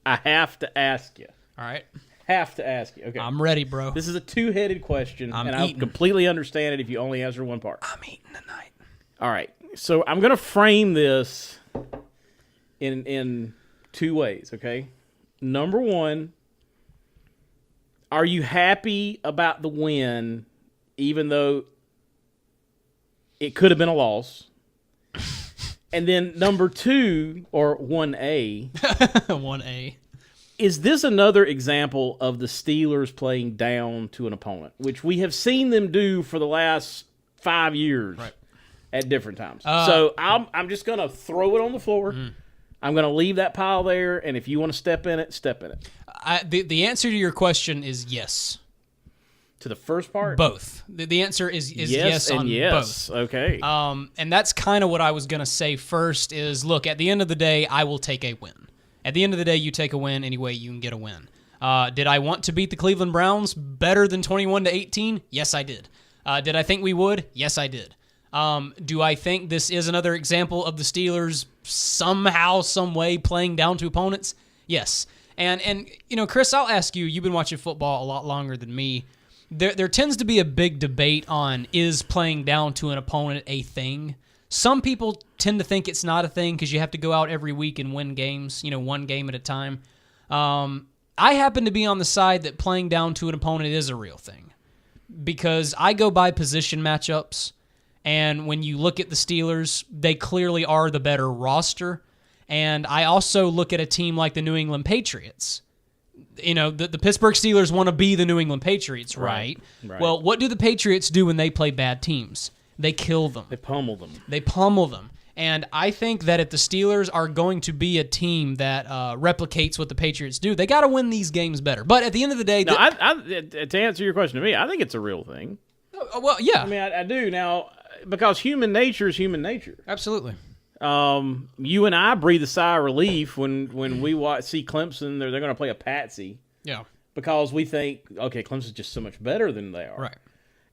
I have to ask you. All right. Have to ask you. Okay. I'm ready, bro. This is a two-headed question, I'm and I eating. completely understand it if you only answer one part. I'm eating tonight. All right. So I'm going to frame this in two ways, okay? Number one, are you happy about the win even though it could have been a loss? And then number two, or 1A. 1A. Is this another example of the Steelers playing down to an opponent, which we have seen them do for the last 5 years at different times? So I'm just going to throw it on the floor. I'm going to leave that pile there, and if you want to step in it, step in it. The answer to your question is yes. To the first part? Both. The answer is yes on both. Okay. And that's kind of what I was going to say first is, look, at the end of the day, I will take a win. At the end of the day, you take a win any way you can get a win. Did I want to beat the Cleveland Browns better than 21-18? Yes, I did. Did I think we would? Yes, I did. Do I think this is another example of the Steelers somehow, some way playing down to opponents? Yes. And you know, Chris, I'll ask you, you've been watching football a lot longer than me. There tends to be a big debate on, is playing down to an opponent a thing? Some people tend to think it's not a thing because you have to go out every week and win games, one game at a time. I happen to be on the side that playing down to an opponent is a real thing because I go by position matchups, and when you look at the Steelers, they clearly are the better roster, and I also look at a team like the New England Patriots. The Pittsburgh Steelers want to be the New England Patriots, right? Well, what do the Patriots do when they play bad teams? They kill them. They pummel them. And I think that if the Steelers are going to be a team that replicates what the Patriots do, they got to win these games better. But at the end of the day... No, to answer your question to me, I think it's a real thing. Well, yeah. I mean, I do. Now, because human nature is human nature. Absolutely. You and I breathe a sigh of relief when we see Clemson. They're going to play a patsy. Yeah. Because we think, okay, Clemson's just so much better than they are. Right.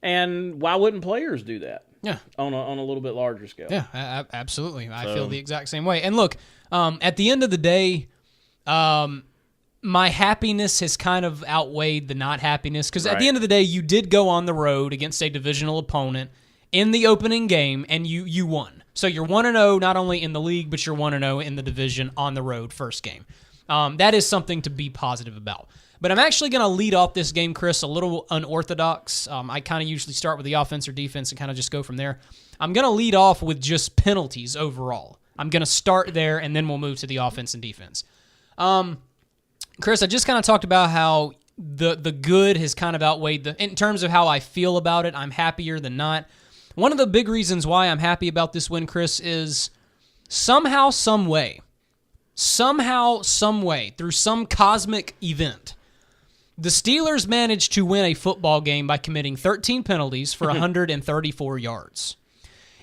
And why wouldn't players do that? Yeah. On a little bit larger scale. Yeah, absolutely. I feel the exact same way. And look, at the end of the day, my happiness has kind of outweighed the not happiness because at the end of the day, you did go on the road against a divisional opponent in the opening game, and you won. So you're 1-0 not only in the league, but you're 1-0 in the division on the road first game. That is something to be positive about. But I'm actually going to lead off this game, Chris, a little unorthodox. I kind of usually start with the offense or defense and kind of just go from there. I'm going to lead off with just penalties overall. I'm going to start there, and then we'll move to the offense and defense. Chris, I just kind of talked about how the good has kind of outweighed in terms of how I feel about it. I'm happier than not. One of the big reasons why I'm happy about this win, Chris, is somehow, some way, through some cosmic event, the Steelers managed to win a football game by committing 13 penalties for 134 yards.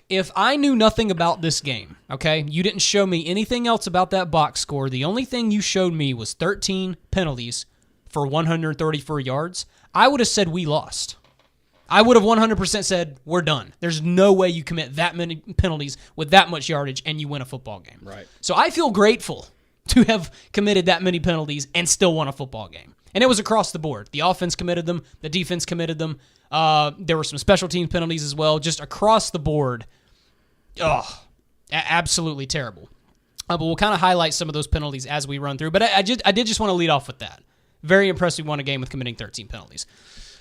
If I knew nothing about this game, okay, you didn't show me anything else about that box score, the only thing you showed me was 13 penalties for 134 yards, I would have said we lost. I would have 100% said, we're done. There's no way you commit that many penalties with that much yardage and you win a football game. Right. So I feel grateful to have committed that many penalties and still won a football game. And it was across the board. The offense committed them. The defense committed them. There were some special team penalties as well. Just across the board, absolutely terrible. But we'll kind of highlight some of those penalties as we run through. But I did just want to lead off with that. Very impressed we won a game with committing 13 penalties.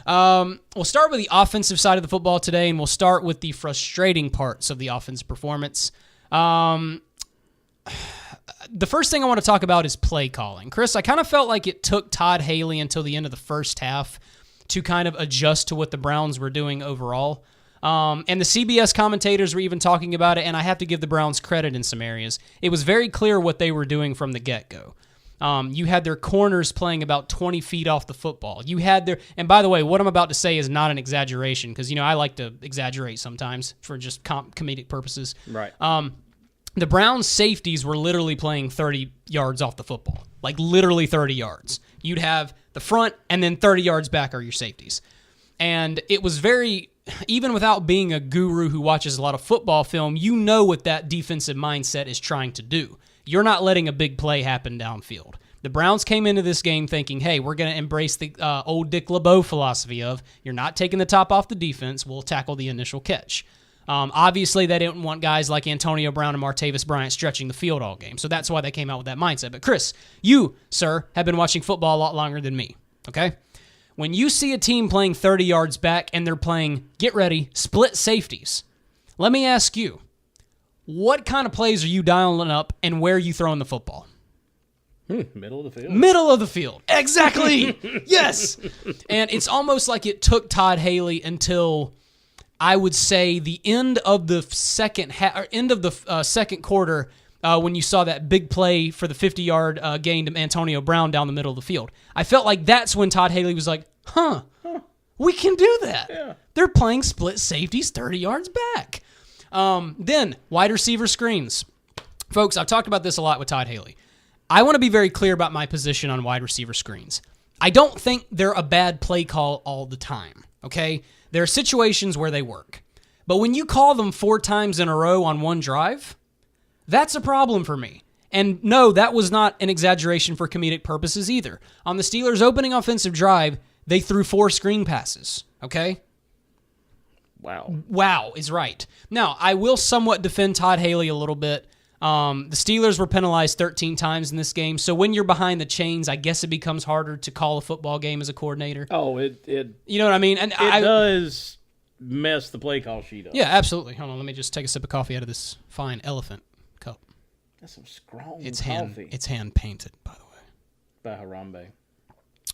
We'll start with the offensive side of the football today, and we'll start with the frustrating parts of the offensive performance. The first thing I want to talk about is play calling. Chris, I kind of felt like it took Todd Haley until the end of the first half to kind of adjust to what the Browns were doing overall. And the CBS commentators were even talking about it, and I have to give the Browns credit in some areas. It was very clear what they were doing from the get-go. You had their corners playing about 20 feet off the football. You had their, and by the way, what I'm about to say is not an exaggeration because, I like to exaggerate sometimes for just comedic purposes. Right. The Browns safeties were literally playing 30 yards off the football, like literally 30 yards. You'd have the front and then 30 yards back are your safeties. And it was very, even without being a guru who watches a lot of football film, you know what that defensive mindset is trying to do. You're not letting a big play happen downfield. The Browns came into this game thinking, hey, we're going to embrace the old Dick LeBeau philosophy of you're not taking the top off the defense, we'll tackle the initial catch. Obviously, they didn't want guys like Antonio Brown and Martavis Bryant stretching the field all game, so that's why they came out with that mindset. But Chris, you, sir, have been watching football a lot longer than me, okay? When you see a team playing 30 yards back and they're playing, get ready, split safeties, let me ask you, what kind of plays are you dialing up and where are you throwing the football? Middle of the field. Middle of the field. Exactly. Yes. And it's almost like it took Todd Haley until, I would say, the end of the second second quarter when you saw that big play for the 50-yard gain to Antonio Brown down the middle of the field. I felt like that's when Todd Haley was like, we can do that. Yeah. They're playing split safeties 30 yards back. Then, wide receiver screens. Folks, I've talked about this a lot with Todd Haley. I want to be very clear about my position on wide receiver screens. I don't think they're a bad play call all the time, okay? There are situations where they work. But when you call them 4 times in a row on one drive, that's a problem for me. And no, that was not an exaggeration for comedic purposes either. On the Steelers' opening offensive drive, they threw 4 screen passes, okay? Wow is right. Now, I will somewhat defend Todd Haley a little bit. The Steelers were penalized 13 times in this game, so when you're behind the chains, I guess it becomes harder to call a football game as a coordinator. Oh, it you know what I mean? And it does mess the play call sheet up. Yeah, absolutely. Hold on, let me just take a sip of coffee out of this fine elephant cup. That's some strong It's coffee. It's hand painted, by the way. By Harambe.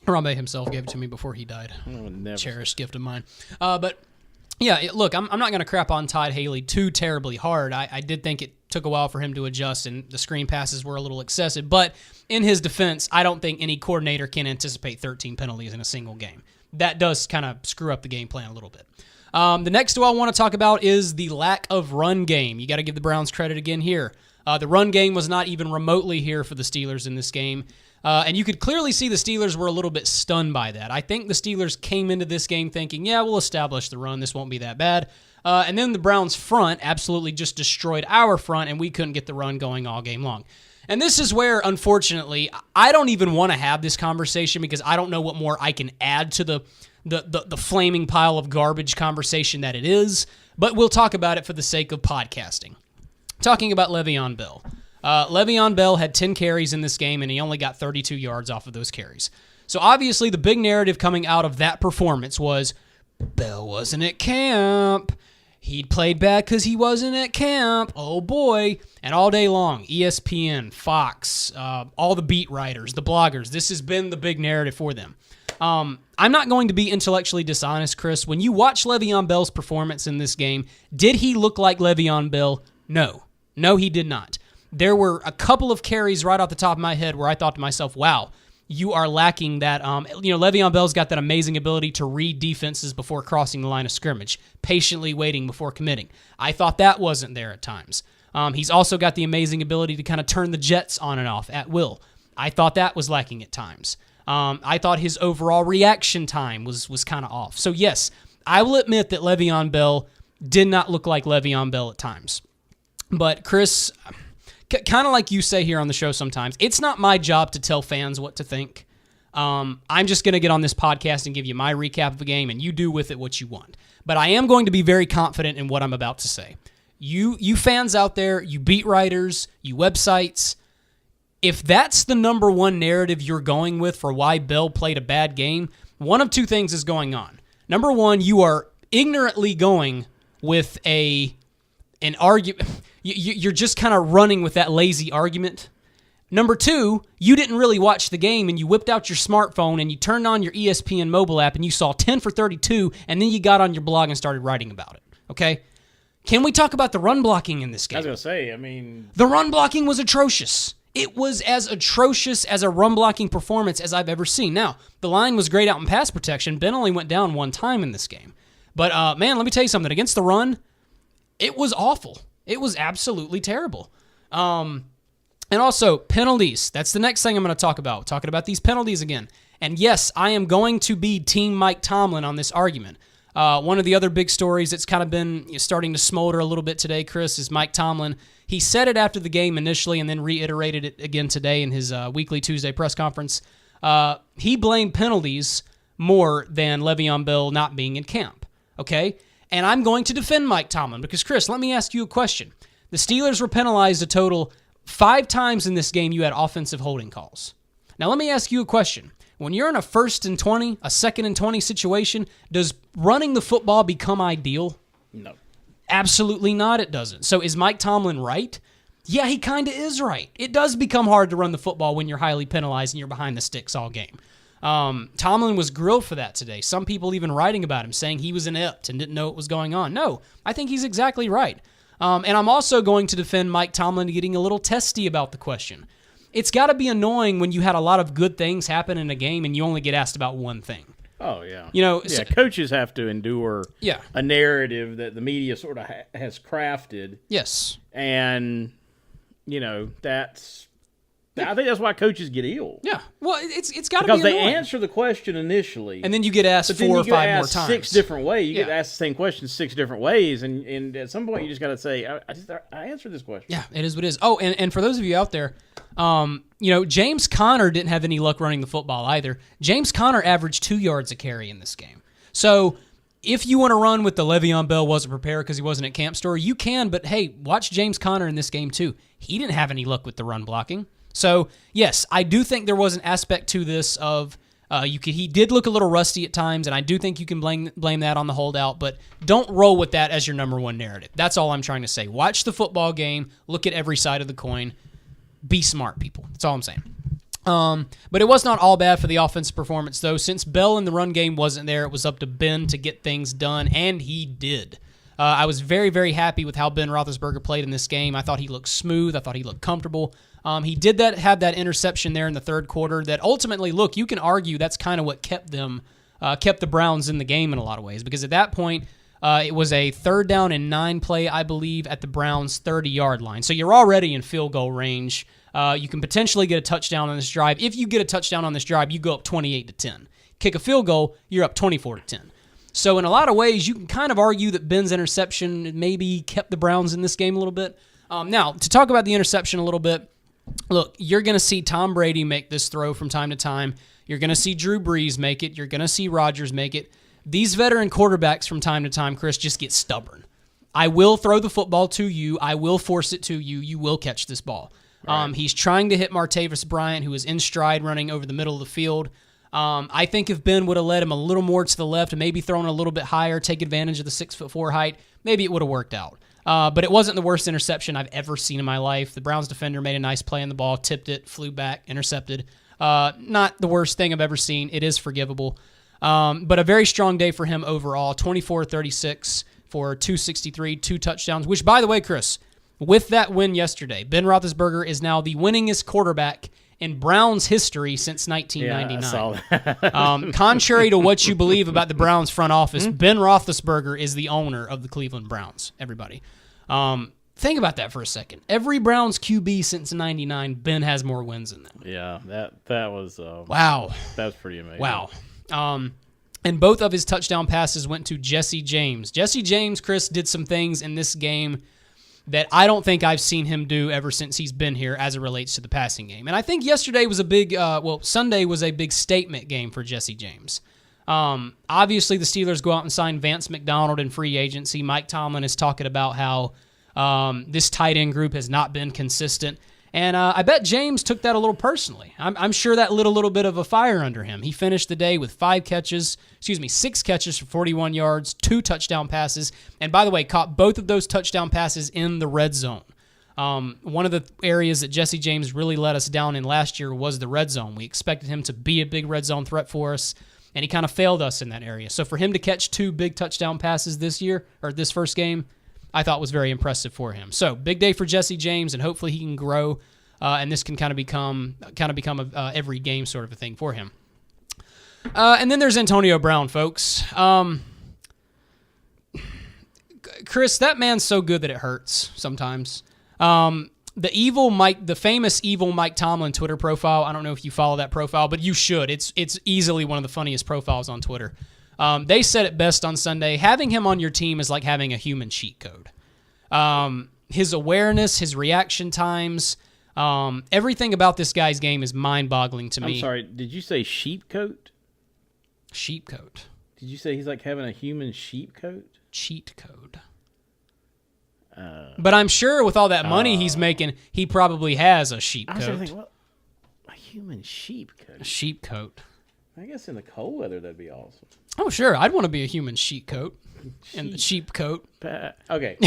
Harambe himself gave it to me before he died. Never. Cherished gift of mine. But yeah, look, I'm not going to crap on Todd Haley too terribly hard. I did think it took a while for him to adjust, and the screen passes were a little excessive. But in his defense, I don't think any coordinator can anticipate 13 penalties in a single game. That does kind of screw up the game plan a little bit. The next two I want to talk about is the lack of run game. You got to give the Browns credit again here. The run game was not even remotely here for the Steelers in this game. And you could clearly see the Steelers were a little bit stunned by that. I think the Steelers came into this game thinking, yeah, we'll establish the run. This won't be that bad. And then the Browns' front absolutely just destroyed our front, and we couldn't get the run going all game long. And this is where, unfortunately, I don't even want to have this conversation because I don't know what more I can add to the flaming pile of garbage conversation that it is. But we'll talk about it for the sake of podcasting. Talking about Le'Veon Bell. Le'Veon Bell had 10 carries in this game, and he only got 32 yards off of those carries. So obviously the big narrative coming out of that performance was Bell wasn't at camp. He'd played bad because he wasn't at camp. Oh, boy. And all day long, ESPN, Fox, all the beat writers, the bloggers, this has been the big narrative for them. I'm not going to be intellectually dishonest, Chris. When you watch Le'Veon Bell's performance in this game, did he look like Le'Veon Bell? No. No, he did not. There were a couple of carries right off the top of my head where I thought to myself, wow, you are lacking that. Le'Veon Bell's got that amazing ability to read defenses before crossing the line of scrimmage, patiently waiting before committing. I thought that wasn't there at times. He's also got the amazing ability to kind of turn the jets on and off at will. I thought that was lacking at times. I thought his overall reaction time was kind of off. So, yes, I will admit that Le'Veon Bell did not look like Le'Veon Bell at times. But, Chris, kind of like you say here on the show sometimes, it's not my job to tell fans what to think. I'm just going to get on this podcast and give you my recap of the game, and you do with it what you want. But I am going to be very confident in what I'm about to say. You fans out there, you beat writers, you websites, if that's the number one narrative you're going with for why Bell played a bad game, one of two things is going on. Number one, you are ignorantly going with an argument. You're just kind of running with that lazy argument. Number two, you didn't really watch the game and you whipped out your smartphone and you turned on your ESPN mobile app and you saw 10 for 32 and then you got on your blog and started writing about it. Okay? Can we talk about the run blocking in this game? I was going to say, I mean... The run blocking was atrocious. It was as atrocious as a run blocking performance as I've ever seen. Now, the line was great out in pass protection. Ben only went down one time in this game. But, man, let me tell you something. Against the run, it was awful. It was absolutely terrible. And also, penalties. That's the next thing I'm going to talk about. Talking about these penalties again. And yes, I am going to be Team Mike Tomlin on this argument. One of the other big stories that's kind of been starting to smolder a little bit today, Chris, is Mike Tomlin. He said it after the game initially and then reiterated it again today in his weekly Tuesday press conference. He blamed penalties more than Le'Veon Bell not being in camp, okay? And I'm going to defend Mike Tomlin because, Chris, let me ask you a question. The Steelers were penalized a total 5 times in this game. You had offensive holding calls. Now, let me ask you a question. When you're in a 1st and 20, a 2nd and 20 situation, does running the football become ideal? No. Absolutely not, it doesn't. So is Mike Tomlin right? Yeah, he kind of is right. It does become hard to run the football when you're highly penalized and you're behind the sticks all game. Tomlin was grilled for that today. Some people even writing about him, saying he was inept and didn't know what was going on. No, I think he's exactly right. And I'm also going to defend Mike Tomlin getting a little testy about the question. It's got to be annoying when you had a lot of good things happen in a game and you only get asked about one thing. Oh, yeah. So, coaches have to endure yeah. a narrative that the media sort of has crafted. Yes. And, I think that's why coaches get ill. Yeah. Well, it's got to be because they annoying. answer the question initially, and then you get asked 4 or 5 more times. 6 different ways. You get asked the same question 6 different ways, and at some point you just got to say, I answered this question. Yeah, it is what it is. Oh, and for those of you out there, James Conner didn't have any luck running the football either. James Conner averaged 2 yards a carry in this game. So if you want to run with the Le'Veon Bell wasn't prepared because he wasn't at camp story, you can, but hey, watch James Conner in this game too. He didn't have any luck with the run blocking. So, yes, I do think there was an aspect to this of he did look a little rusty at times, and I do think you can blame that on the holdout, but don't roll with that as your number one narrative. That's all I'm trying to say. Watch the football game. Look at every side of the coin. Be smart, people. That's all I'm saying. But it was not all bad for the offensive performance, though. Since Bell in the run game wasn't there, it was up to Ben to get things done, and he did. I was very, very happy with how Ben Roethlisberger played in this game. I thought he looked smooth. I thought he looked comfortable. He did have that interception there in the third quarter that ultimately, look, you can argue that's kind of what kept the Browns in the game in a lot of ways, because at that point, it was a 3rd down and 9 play, I believe, at the Browns' 30-yard line. So you're already in field goal range. You can potentially get a touchdown on this drive. If you get a touchdown on this drive, you go up 28-10. Kick a field goal, you're up 24-10. So in a lot of ways, you can kind of argue that Ben's interception maybe kept the Browns in this game a little bit. Now, to talk about the interception a little bit, look, you're going to see Tom Brady make this throw from time to time. You're going to see Drew Brees make it. You're going to see Rodgers make it. These veteran quarterbacks from time to time, Chris, just get stubborn. I will throw the football to you. I will force it to you. You will catch this ball. Right. He's trying to hit Martavis Bryant, who is in stride running over the middle of the field. I think if Ben would have led him a little more to the left and maybe thrown a little bit higher, take advantage of the 6'4" height, maybe it would have worked out. But it wasn't the worst interception I've ever seen in my life. The Browns defender made a nice play on the ball, tipped it, flew back, intercepted. Not the worst thing I've ever seen. It is forgivable. But a very strong day for him overall. 24-36 for 263, 2 touchdowns, which, by the way, Chris, with that win yesterday, Ben Roethlisberger is now the winningest quarterback in Browns history since 1999. Yeah, I saw that. Contrary to what you believe about the Browns front office, Ben Roethlisberger is the owner of the Cleveland Browns, everybody. Think about that for a second. Every Browns QB since 99, Ben has more wins than them. Yeah, that was... wow. That was pretty amazing. Wow. And both of his touchdown passes went to Jesse James. Jesse James, Chris, did some things in this game that I don't think I've seen him do ever since he's been here as it relates to the passing game. And I think yesterday was a big, Sunday was a big statement game for Jesse James. Obviously, the Steelers go out and sign Vance McDonald in free agency. Mike Tomlin is talking about how this tight end group has not been consistent. And I bet James took that a little personally. I'm sure that lit a little bit of a fire under him. He finished the day with 6 catches for 41 yards, 2 touchdown passes, and by the way, caught both of those touchdown passes in the red zone. One of the areas that Jesse James really let us down in last year was the red zone. We expected him to be a big red zone threat for us, and he kind of failed us in that area. So for him to catch 2 big touchdown passes this year, or this first game, I thought was very impressive for him. So big day for Jesse James, and hopefully he can grow, and this can kind of become a every game sort of a thing for him. And then there's Antonio Brown, folks. Chris, that man's so good that it hurts sometimes. The famous evil Mike Tomlin Twitter profile. I don't know if you follow that profile, but you should. It's easily one of the funniest profiles on Twitter. They said it best on Sunday. Having him on your team is like having a human cheat code. His awareness, his reaction times, everything about this guy's game is mind-boggling to me. I'm sorry, did you say sheep coat? Sheep coat. Did you say he's like having a human sheep coat? Cheat code. But I'm sure with all that money he's making, he probably has a sheep I was coat. thinking, well, a human sheep coat. A sheep coat. I guess in the cold weather that'd be awesome. Oh, sure. I'd want to be a human sheep coat. And the sheep coat. Okay.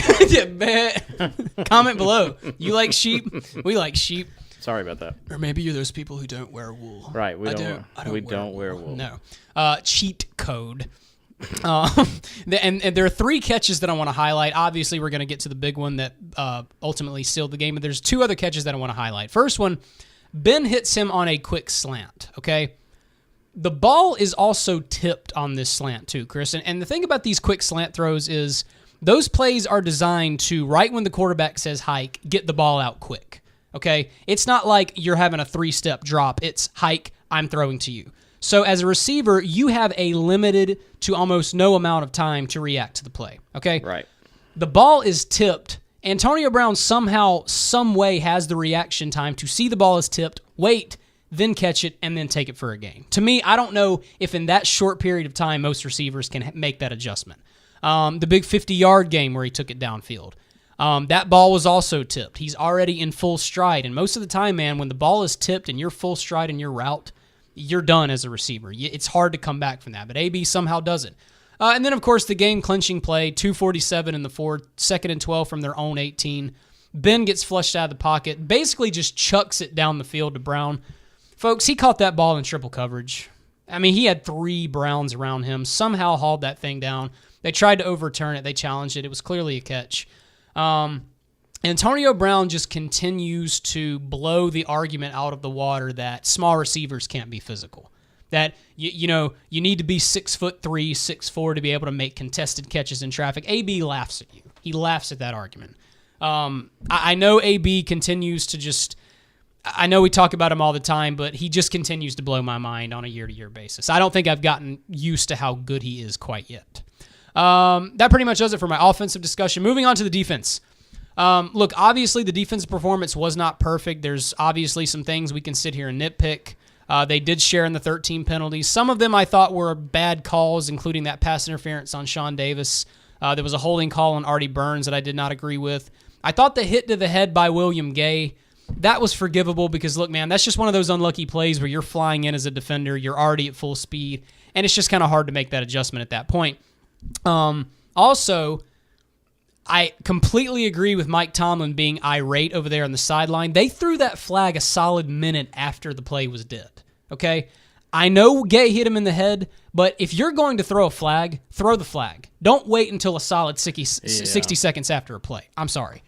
Comment below. You like sheep? We like sheep. Sorry about that. Or maybe you're those people who don't wear wool. Right. We I don't wear wool. No. Cheat code. And there are 3 catches that I want to highlight. Obviously, we're going to get to the big one that ultimately sealed the game, but there's 2 other catches that I want to highlight. First one, Ben hits him on a quick slant, okay? The ball is also tipped on this slant too, Chris. And the thing about these quick slant throws is those plays are designed to, right when the quarterback says hike, get the ball out quick, okay? It's not like you're having a 3-step drop. It's hike, I'm throwing to you. So as a receiver, you have a limited to almost no amount of time to react to the play, okay? Right. The ball is tipped. Antonio Brown somehow, some way has the reaction time to see the ball is tipped, wait, then catch it, and then take it for a gain. To me, I don't know if in that short period of time most receivers can make that adjustment. The big 50-yard game where he took it downfield. That ball was also tipped. He's already in full stride, and most of the time, man, when the ball is tipped and you're full stride in your route, you're done as a receiver. It's hard to come back from that, but AB somehow does it. And then, of course, the game-clinching play, 2:47 in the fourth, 2nd and 12 from their own 18. Ben gets flushed out of the pocket, basically just chucks it down the field to Brown. Folks, he caught that ball in triple coverage. I mean, he had 3 Browns around him, somehow hauled that thing down. They tried to overturn it. They challenged it. It was clearly a catch. Antonio Brown just continues to blow the argument out of the water that small receivers can't be physical. That, you need to be 6'3", 6'4" to be able to make contested catches in traffic. AB laughs at you. He laughs at that argument. I know AB continues to just... I know we talk about him all the time, but he just continues to blow my mind on a year-to-year basis. I don't think I've gotten used to how good he is quite yet. That pretty much does it for my offensive discussion. Moving on to the defense. Look, obviously the defensive performance was not perfect. There's obviously some things we can sit here and nitpick. They did share in the 13 penalties. Some of them I thought were bad calls, including that pass interference on Sean Davis. There was a holding call on Artie Burns that I did not agree with. I thought the hit to the head by William Gay, that was forgivable because, look, man, that's just one of those unlucky plays where you're flying in as a defender, you're already at full speed, and it's just kind of hard to make that adjustment at that point. Also, I completely agree with Mike Tomlin being irate over there on the sideline. They threw that flag a solid minute after the play was dead, okay? I know Gay hit him in the head, but if you're going to throw a flag, throw the flag. Don't wait until a solid 60 seconds after a play. I'm sorry.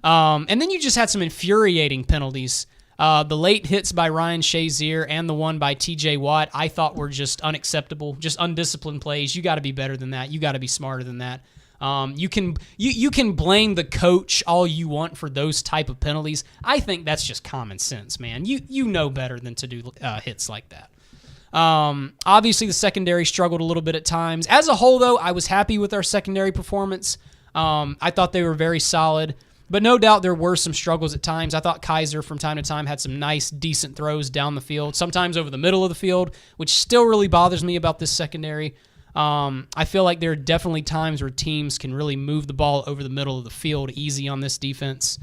And then you just had some infuriating penalties. The late hits by Ryan Shazier and the one by TJ Watt I thought were just unacceptable, just undisciplined plays. You got to be better than that. You got to be smarter than that. You can blame the coach all you want for those type of penalties. I think that's just common sense, man. You know better than to do hits like that. Obviously, the secondary struggled a little bit at times. As a whole, though, I was happy with our secondary performance. I thought they were very solid. But no doubt there were some struggles at times. I thought Kaiser from time to time had some nice, decent throws down the field, sometimes over the middle of the field, which still really bothers me about this secondary. I feel like there are definitely times where teams can really move the ball over the middle of the field easy on this defense.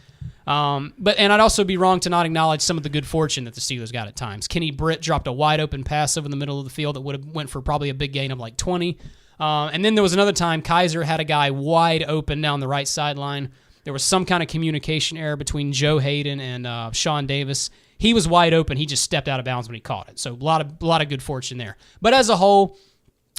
And I'd also be wrong to not acknowledge some of the good fortune that the Steelers got at times. Kenny Britt dropped a wide open pass over the middle of the field that would have went for probably a big gain of like 20. And then there was another time Kaiser had a guy wide open down the right sideline. There was some kind of communication error between Joe Hayden and Sean Davis. He was wide open. He just stepped out of bounds when he caught it. So a lot of good fortune there. But as a whole,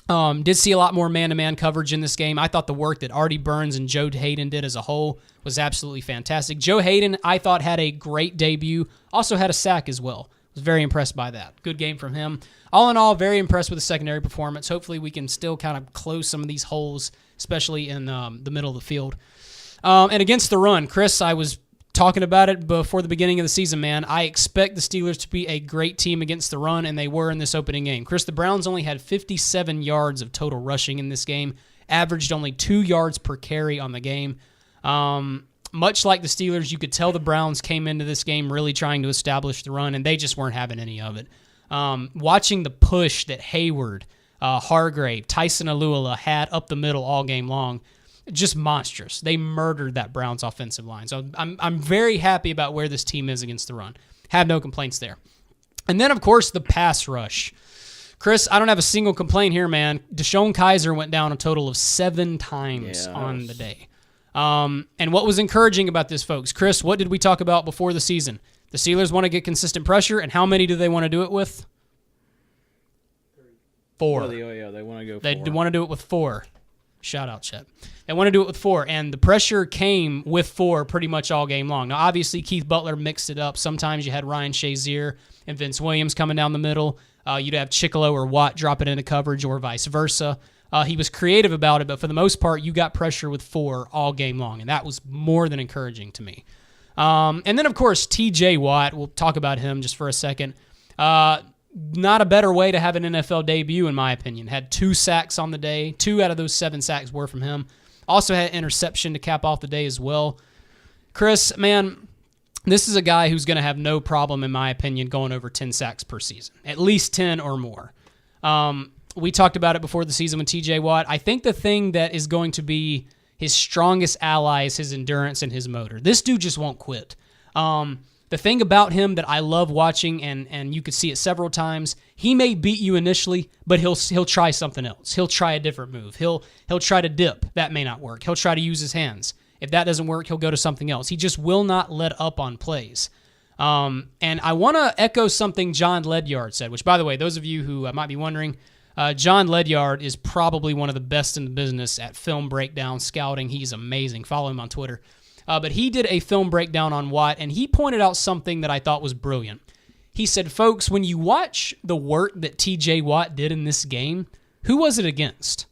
did see a lot more man-to-man coverage in this game. I thought the work that Artie Burns and Joe Hayden did as a whole was absolutely fantastic. Joe Hayden, I thought, had a great debut. Also had a sack as well. Was very impressed by that. Good game from him. All in all, very impressed with the secondary performance. Hopefully we can still kind of close some of these holes, especially in the middle of the field. And against the run, Chris, I was talking about it before the beginning of the season, man. I expect the Steelers to be a great team against the run, and they were in this opening game. Chris, the Browns only had 57 yards of total rushing in this game, averaged only 2 yards per carry on the game. Much like the Steelers, you could tell the Browns came into this game really trying to establish the run, and they just weren't having any of it. Watching the push that Hayward, Hargrave, Tyson Alula had up the middle all game long, just monstrous. They murdered that Browns offensive line. So I'm very happy about where this team is against the run. Have no complaints there. And then, of course, the pass rush. Chris, I don't have a single complaint here, man. Deshaun Kaiser went down a total of 7 times on the day. And what was encouraging about this, folks? Chris, what did we talk about before the season? The Steelers want to get consistent pressure, and how many do they want to do it with? 4. They want to go 4. They want to do it with 4. Shout out, Chet. They want to do it with 4, and the pressure came with 4 pretty much all game long. Now, obviously, Keith Butler mixed it up. Sometimes you had Ryan Shazier and Vince Williams coming down the middle. You'd have Chickalo or Watt dropping into coverage or vice versa. He was creative about it, but for the most part, you got pressure with 4 all game long, and that was more than encouraging to me. And then, of course, TJ Watt. We'll talk about him just for a second. Not a better way to have an NFL debut, in my opinion. Had 2 sacks on the day. 2 out of those 7 sacks were from him. Also had an interception to cap off the day as well. Chris, man, this is a guy who's going to have no problem, in my opinion, going over 10 sacks per season. At least 10 or more. We talked about it before the season with TJ Watt. I think the thing that is going to be his strongest ally is his endurance and his motor. This dude just won't quit. The thing about him that I love watching, and you could see it several times, he may beat you initially, but he'll try something else. He'll try a different move. He'll try to dip. That may not work. He'll try to use his hands. If that doesn't work, he'll go to something else. He just will not let up on plays. And I want to echo something John Ledyard said, which, by the way, those of you who might be wondering, John Ledyard is probably one of the best in the business at film breakdown, scouting. He's amazing. Follow him on Twitter. But he did a film breakdown on Watt, and he pointed out something that I thought was brilliant. He said, folks, when you watch the work that TJ Watt did in this game, who was it against?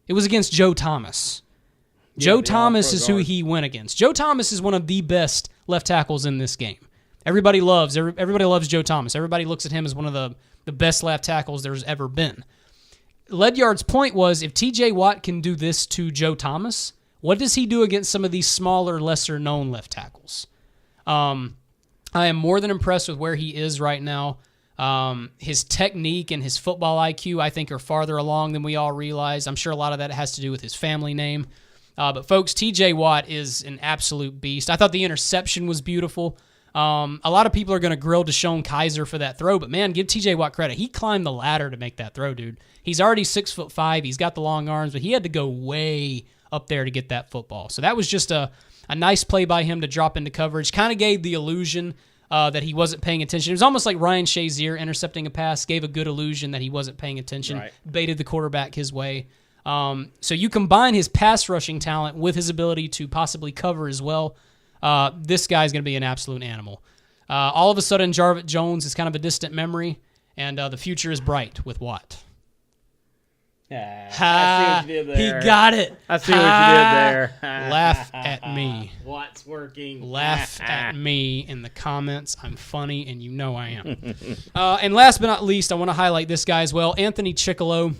It was against Joe Thomas. Joe Thomas is who he went against. Joe Thomas is one of the best left tackles in this game. Everybody loves Joe Thomas. Everybody looks at him as one of the best left tackles there's ever been. Ledyard's point was, if TJ Watt can do this to Joe Thomas, what does he do against some of these smaller, lesser-known left tackles? I am more than impressed with where he is right now. His technique and his football IQ, I think, are farther along than we all realize. I'm sure a lot of that has to do with his family name. But, folks, TJ Watt is an absolute beast. I thought the interception was beautiful. A lot of people are going to grill Deshaun Kaiser for that throw, but, man, give TJ Watt credit. He climbed the ladder to make that throw, dude. He's already 6'5". He's got the long arms, but he had to go way up there to get that football. So that was just a nice play by him to drop into coverage. Kind of gave the illusion that he wasn't paying attention. It was almost like Ryan Shazier intercepting a pass, gave a good illusion that he wasn't paying attention, baited the quarterback his way. So you combine his pass rushing talent with his ability to possibly cover as well. This guy's going to be an absolute animal. All of a sudden, Jarvis Jones is kind of a distant memory, and the future is bright with Watt. I see what you did there. He got it. I see what you did there. Laugh at me. What's working? Laugh at me in the comments. I'm funny, and you know I am. And last but not least, I want to highlight this guy as well, Anthony Chickalo.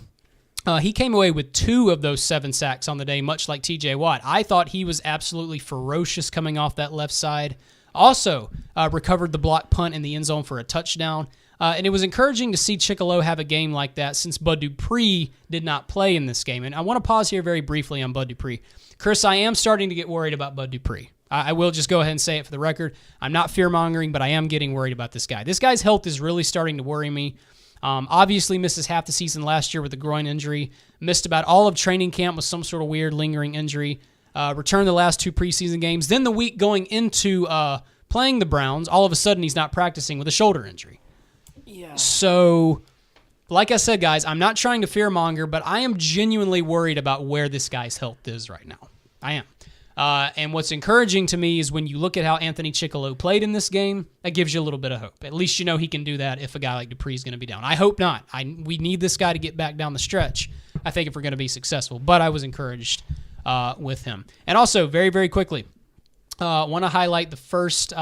He came away with 2 of those 7 sacks on the day, much like TJ Watt. I thought he was absolutely ferocious coming off that left side. Also recovered the block punt in the end zone for a touchdown. And it was encouraging to see Chickalo have a game like that since Bud Dupree did not play in this game. And I want to pause here very briefly on Bud Dupree. Chris, I am starting to get worried about Bud Dupree. I will just go ahead and say it for the record. I'm not fear-mongering, but I am getting worried about this guy. This guy's health is really starting to worry me. Obviously misses half the season last year with a groin injury. Missed about all of training camp with some sort of weird lingering injury. Returned the last 2 preseason games. Then the week going into playing the Browns, all of a sudden he's not practicing with a shoulder injury. Yeah. So, like I said, guys, I'm not trying to fearmonger, but I am genuinely worried about where this guy's health is right now. I am. And what's encouraging to me is when you look at how Anthony Chickalo played in this game, that gives you a little bit of hope. At least you know he can do that if a guy like Dupree is going to be down. I hope not. We need this guy to get back down the stretch, I think, if we're going to be successful. But I was encouraged with him. And also, very, very quickly, want to highlight the first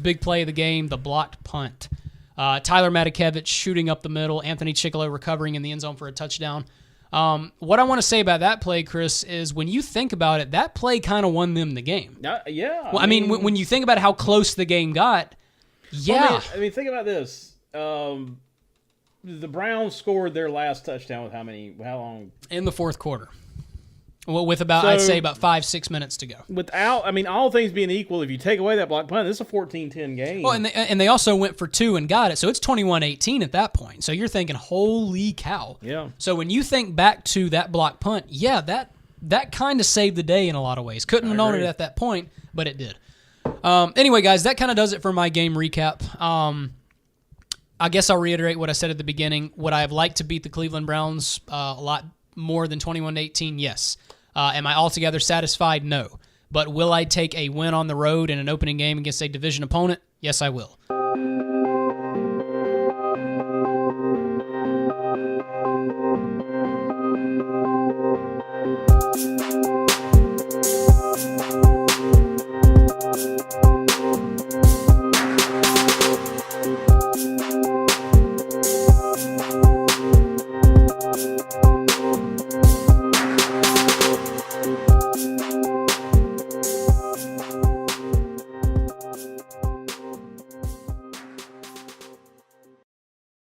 big play of the game, the blocked punt. Tyler Matakevich shooting up the middle, Anthony Chickalo recovering in the end zone for a touchdown. What I want to say about that play, Chris, is when you think about it, that play kind of won them the game. Yeah. Well, I mean, when you think about how close the game got, yeah. Well, I mean, think about this. The Browns scored their last touchdown with how long? In the fourth quarter. Well, with I'd say about 5-6 minutes to go. All things being equal, if you take away that block punt, this is a 14-10 game. Well, and they also went for 2 and got it, so it's 21-18 at that point. So you're thinking, holy cow. Yeah. So when you think back to that block punt, yeah, that kind of saved the day in a lot of ways. Couldn't have known it at that point, but it did. Anyway, guys, that kind of does it for my game recap. I guess I'll reiterate what I said at the beginning. Would I have liked to beat the Cleveland Browns a lot more than 21-18? Yes. Am I altogether satisfied? No. But will I take a win on the road in an opening game against a division opponent? Yes, I will.